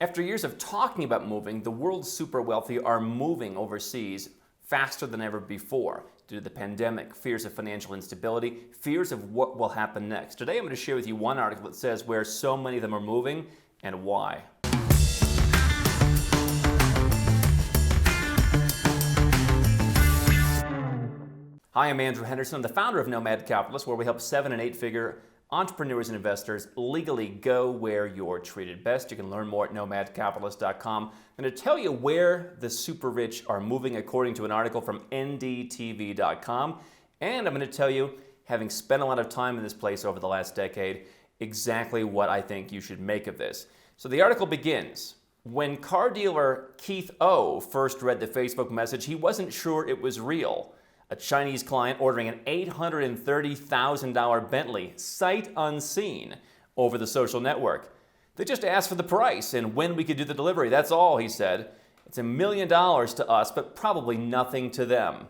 After years of talking about moving, the world's super wealthy are moving overseas faster than ever before due to the pandemic, fears of financial instability, fears of what will happen next. Today I'm going to share with you one article that says where so many of them are moving and why. Hi, I'm Andrew Henderson. I'm the founder of Nomad Capitalist, where we help 7- and 8-figure entrepreneurs and investors legally go where you're treated best. You can learn more at nomadcapitalist.com. I'm going to tell you where the super rich are moving according to an article from ndtv.com. And I'm going to tell you, having spent a lot of time in this place over the last decade, exactly what I think you should make of this. So the article begins. When car dealer Keith O first read the Facebook message, he wasn't sure it was real. A Chinese client ordering an $830,000 Bentley, sight unseen, over the social network. They just asked for the price and when we could do the delivery. That's all, he said. It's $1 million to us, but probably nothing to them.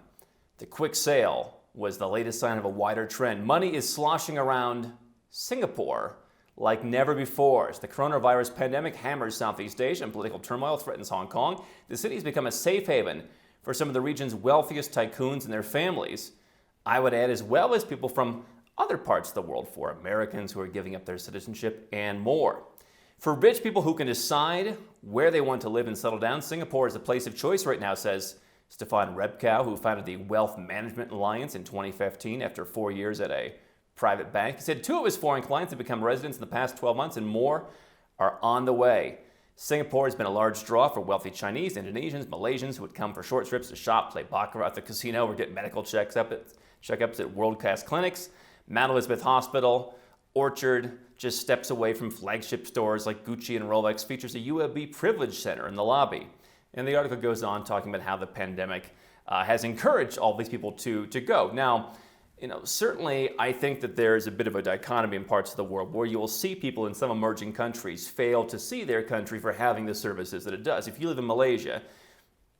The quick sale was the latest sign of a wider trend. Money is sloshing around Singapore like never before. As the coronavirus pandemic hammers Southeast Asia and political turmoil threatens Hong Kong, the city has become a safe haven for some of the region's wealthiest tycoons and their families. I would add, as well as people from other parts of the world, for Americans who are giving up their citizenship and more. For rich people who can decide where they want to live and settle down, Singapore is the place of choice right now, says Stefan Rebkow, who founded the Wealth Management Alliance in 2015 after 4 years at a private bank. He said 2 of his foreign clients have become residents in the past 12 months and more are on the way. Singapore has been a large draw for wealthy Chinese, Indonesians, Malaysians who would come for short trips to shop, play baccarat at the casino, or get medical checkups at world-class clinics. Mount Elizabeth Hospital, Orchard, just steps away from flagship stores like Gucci and Rolex, features a UAB privilege center in the lobby. And the article goes on talking about how the pandemic has encouraged all these people to go. Now, certainly I think that there's a bit of a dichotomy in parts of the world where you will see people in some emerging countries fail to see their country for having the services that it does. If you live in Malaysia,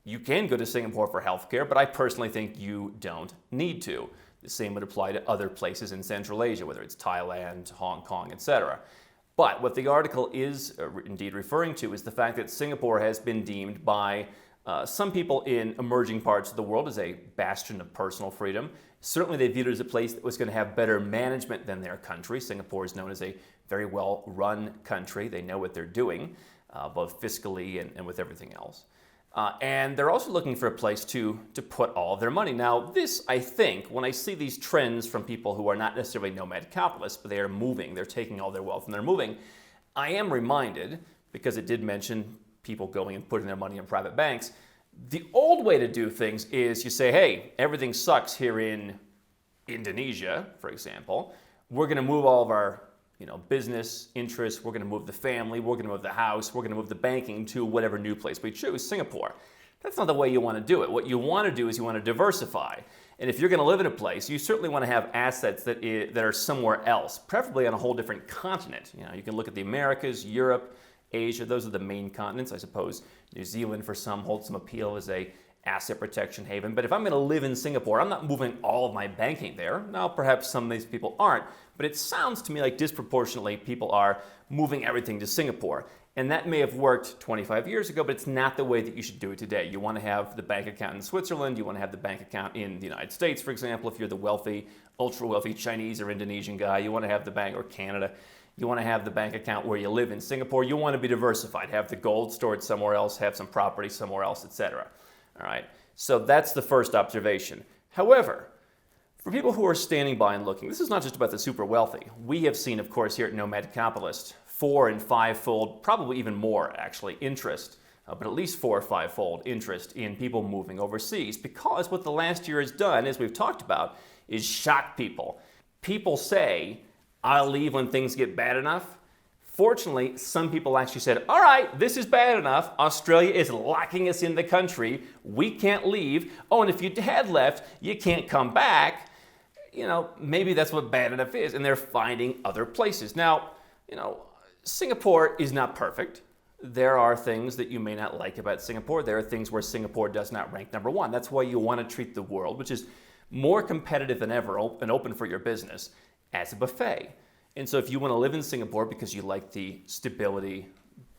you can go to Singapore for healthcare, but I personally think you don't need to. The same would apply to other places in Central Asia, whether it's Thailand, Hong Kong, etc. But what the article is indeed referring to is the fact that Singapore has been deemed by some people in emerging parts of the world as a bastion of personal freedom. Certainly they viewed it as a place that was going to have better management than their country. Singapore is known as a very well-run country. They know what they're doing, both fiscally and with everything else. And they're also looking for a place to put all of their money. Now, this, I think, when I see these trends from people who are not necessarily nomad capitalists, but they are moving, they're taking all their wealth and they're moving, I am reminded, because it did mention people going and putting their money in private banks, the old way to do things is you say, hey, everything sucks here in Indonesia, for example. We're going to move all of our business interests. We're going to move the family. We're going to move the house. We're going to move the banking to whatever new place we choose, Singapore. That's not the way you want to do it. What you want to do is you want to diversify. And if you're going to live in a place, you certainly want to have assets that are somewhere else, preferably on a whole different continent. You can look at the Americas, Europe, Asia. Those are the main continents. I suppose New Zealand for some holds some appeal as a asset protection haven. But if I'm going to live in Singapore, I'm not moving all of my banking there. Now, perhaps some of these people aren't, but it sounds to me like disproportionately people are moving everything to Singapore. And that may have worked 25 years ago, but it's not the way that you should do it today. You want to have the bank account in Switzerland. You want to have the bank account in the United States, for example, if you're the wealthy, ultra-wealthy Chinese or Indonesian guy. You want to have the bank, or Canada. You want to have the bank account where you live in Singapore. You want to be diversified, have the gold stored somewhere else, have some property somewhere else, etc. All right, so that's the first observation. However, for people who are standing by and looking, this is not just about the super wealthy. We have seen, of course, here at Nomad Capitalist, 4- and 5-fold, probably even more actually, interest, but at least 4- or 5-fold interest in people moving overseas, because what the last year has done, as we've talked about, is shock people. People say, I'll leave when things get bad enough. Fortunately, some people actually said, all right, this is bad enough. Australia is locking us in the country. We can't leave. Oh, and if you had left, you can't come back. Maybe that's what bad enough is. And they're finding other places. Now, Singapore is not perfect. There are things that you may not like about Singapore. There are things where Singapore does not rank number one. That's why you want to treat the world, which is more competitive than ever and open for your business, as a buffet. And so if you want to live in Singapore because you like the stability,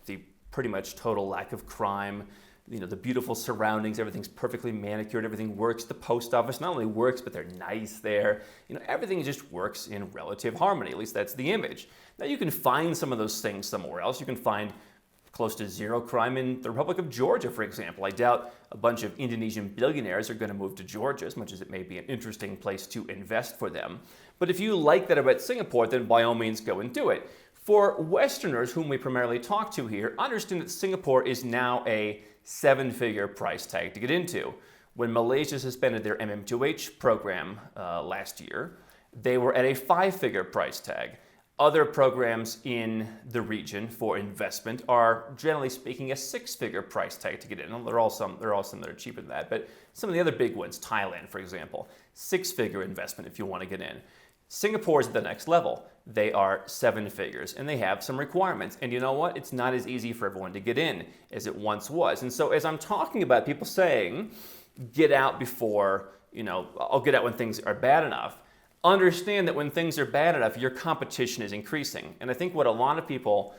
the pretty much total lack of crime. The beautiful surroundings, everything's perfectly manicured, everything works. The post office not only works, but they're nice there. Everything just works in relative harmony. At least that's the image. Now you can find some of those things somewhere else. You can find close to zero crime in the Republic of Georgia, for example. I doubt a bunch of Indonesian billionaires are going to move to Georgia, as much as it may be an interesting place to invest for them. But if you like that about Singapore, then by all means go and do it. For Westerners, whom we primarily talk to here, understand that Singapore is now a 7-figure price tag to get into. When Malaysia suspended their MM2H program last year, they were at a 5-figure price tag. Other programs in the region for investment are, generally speaking, a 6-figure price tag to get in. There are some that are cheaper than that, but some of the other big ones, Thailand, for example, 6-figure investment if you want to get in. Singapore is at the next level. They are 7 figures, and they have some requirements. And you know what? It's not as easy for everyone to get in as it once was. And so as I'm talking about people saying, get out before, I'll get out when things are bad enough, understand that when things are bad enough, your competition is increasing. And I think what a lot of people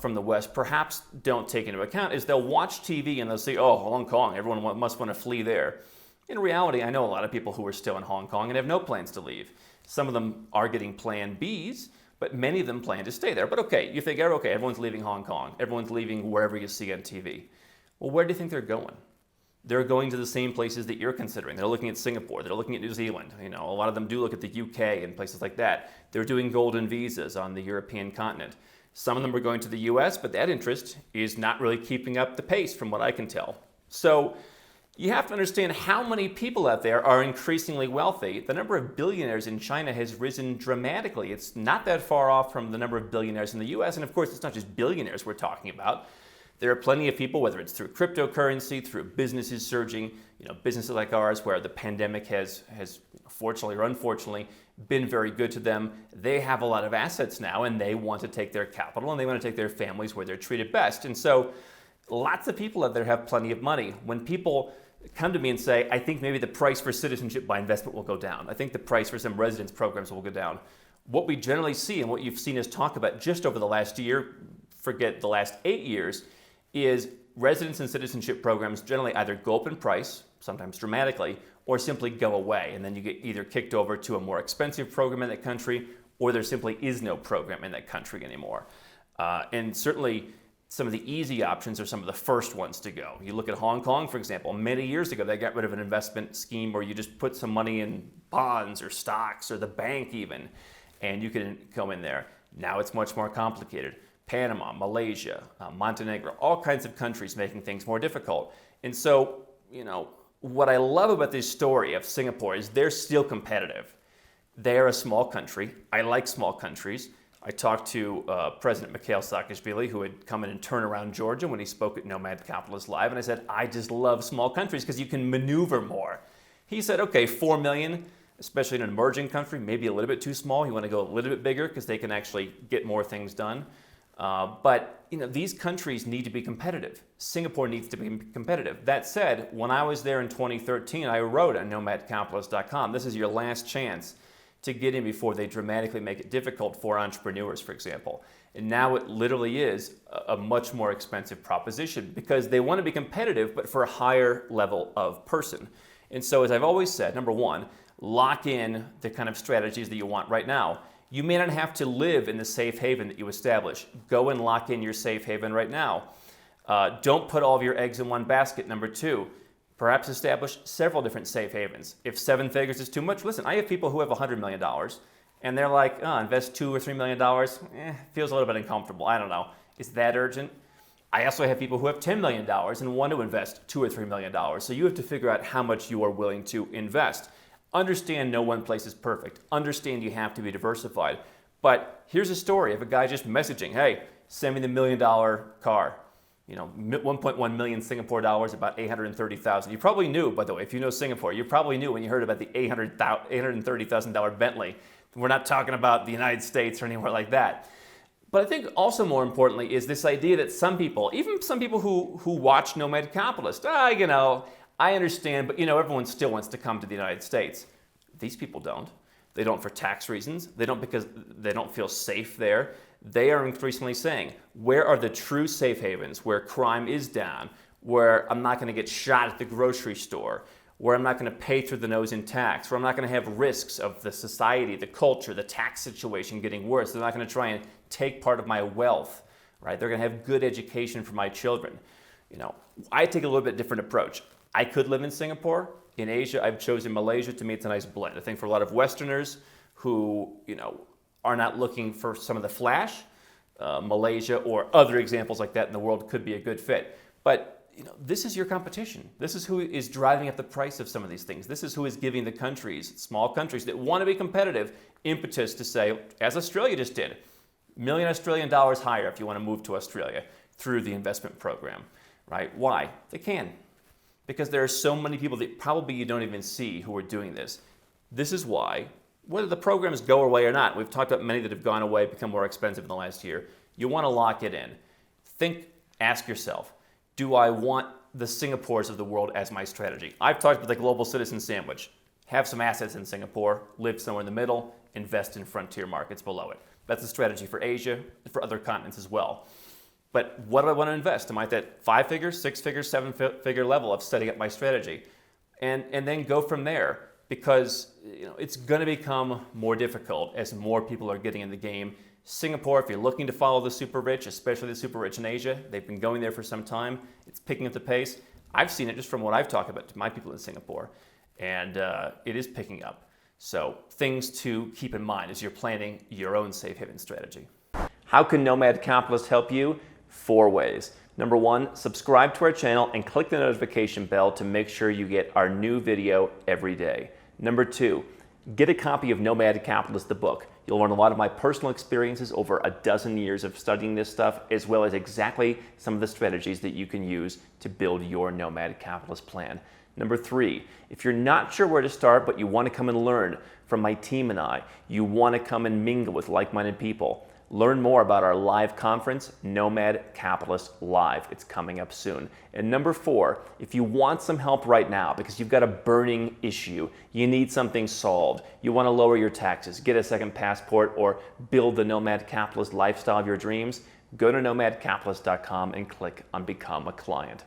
from the West perhaps don't take into account is they'll watch TV and they'll say, oh, Hong Kong, everyone must want to flee there. In reality, I know a lot of people who are still in Hong Kong and have no plans to leave. Some of them are getting plan Bs, but many of them plan to stay there. But okay, you think, okay, everyone's leaving Hong Kong. Everyone's leaving wherever you see on TV. Well, where do you think they're going? They're going to the same places that you're considering. They're looking at Singapore. They're looking at New Zealand. A lot of them do look at the UK and places like that. They're doing golden visas on the European continent. Some of them are going to the US, but that interest is not really keeping up the pace from what I can tell. So you have to understand how many people out there are increasingly wealthy. The number of billionaires in China has risen dramatically. It's not that far off from the number of billionaires in the US. And of course, it's not just billionaires we're talking about. There are plenty of people, whether it's through cryptocurrency, through businesses surging, businesses like ours where the pandemic has fortunately or unfortunately been very good to them. They have a lot of assets now and they want to take their capital and they want to take their families where they're treated best. And so lots of people out there have plenty of money. When people come to me and say, I think maybe the price for citizenship by investment will go down. I think the price for some residence programs will go down. What we generally see and what you've seen us talk about just over the last year, forget the last 8 years, is residence and citizenship programs generally either go up in price, sometimes dramatically, or simply go away. And then you get either kicked over to a more expensive program in that country, or there simply is no program in that country anymore. And certainly some of the easy options are some of the first ones to go. You look at Hong Kong, for example. Many years ago, they got rid of an investment scheme where you just put some money in bonds or stocks or the bank even, and you can go in there. Now it's much more complicated. Panama, Malaysia, Montenegro, all kinds of countries making things more difficult. And so, what I love about this story of Singapore is they're still competitive. They're a small country. I like small countries. I talked to President Mikhail Saakashvili, who had come in and turn around Georgia when he spoke at Nomad Capitalist Live, and I said, I just love small countries because you can maneuver more. He said, okay, 4 million, especially in an emerging country, maybe a little bit too small. You want to go a little bit bigger because they can actually get more things done. But these countries need to be competitive. Singapore needs to be competitive. That said, when I was there in 2013, I wrote on nomadcapitalist.com, this is your last chance to get in before they dramatically make it difficult for entrepreneurs, for example. And now it literally is a much more expensive proposition because they want to be competitive, but for a higher level of person. And so as I've always said, number one, lock in the kind of strategies that you want right now. You may not have to live in the safe haven that you establish. Go and lock in your safe haven right now. Don't put all of your eggs in one basket. Number two, perhaps establish several different safe havens. If 7 figures is too much, listen, I have people who have $100 million and they're like, invest $2 or $3 million, feels a little bit uncomfortable. I don't know. Is that urgent? I also have people who have $10 million and want to invest $2 or $3 million. So you have to figure out how much you are willing to invest. Understand no one place is perfect. Understand you have to be diversified. But here's a story of a guy just messaging, hey, send me the $1 million car. 1.1 million Singapore dollars, about 830,000. You probably knew, by the way, if you know Singapore, you probably knew when you heard about the $830,000 Bentley. We're not talking about the United States or anywhere like that. But I think also more importantly is this idea that some people, even some people who watch Nomad Capitalist, I understand, but everyone still wants to come to the United States. These people don't. They don't for tax reasons. They don't because they don't feel safe there. they are increasingly saying, where are the true safe havens, where crime is down, where I'm not going to get shot at the grocery store, where I'm not going to pay through the nose in tax, where I'm not going to have risks of the society, the culture, the tax situation getting worse. They're not going to try and take part of my wealth, right? They're going to have good education for my children. I take a little bit different approach. I could live in Singapore. In Asia, I've chosen Malaysia. To me, it's a nice blend. I think for a lot of Westerners who, are not looking for some of the flash, Malaysia or other examples like that in the world could be a good fit. But this is your competition. This is who is driving up the price of some of these things. This is who is giving the countries, small countries that want to be competitive, impetus to say, as Australia just did, $1 million higher if you want to move to Australia through the investment program, right? Why? They can. Because there are so many people that probably you don't even see who are doing this. This is why, whether the programs go away or not, we've talked about many that have gone away, become more expensive in the last year. You want to lock it in. Ask yourself, do I want the Singapores of the world as my strategy? I've talked about the global citizen sandwich. Have some assets in Singapore, live somewhere in the middle, invest in frontier markets below it. That's a strategy for Asia and for other continents as well. But what do I want to invest? Am I at that 5-figure, 6-figure, 7-figure level of setting up my strategy? And then go from there, because it's going to become more difficult as more people are getting in the game. Singapore, if you're looking to follow the super rich, especially the super rich in Asia, they've been going there for some time. It's picking up the pace. I've seen it just from what I've talked about to my people in Singapore, and it is picking up. So things to keep in mind as you're planning your own safe haven strategy. How can Nomad Capitalist help you? 4 ways. Number 1, subscribe to our channel and click the notification bell to make sure you get our new video every day. Number 2, get a copy of Nomad Capitalist, the book. You'll learn a lot of my personal experiences over a dozen years of studying this stuff, as well as exactly some of the strategies that you can use to build your Nomad Capitalist plan. Number 3, if you're not sure where to start, but you want to come and learn from my team and I, you want to come and mingle with like-minded people, learn more about our live conference, Nomad Capitalist Live. It's coming up soon. And number 4, if you want some help right now because you've got a burning issue, you need something solved, you want to lower your taxes, get a second passport, or build the Nomad Capitalist lifestyle of your dreams, go to nomadcapitalist.com and click on Become a Client.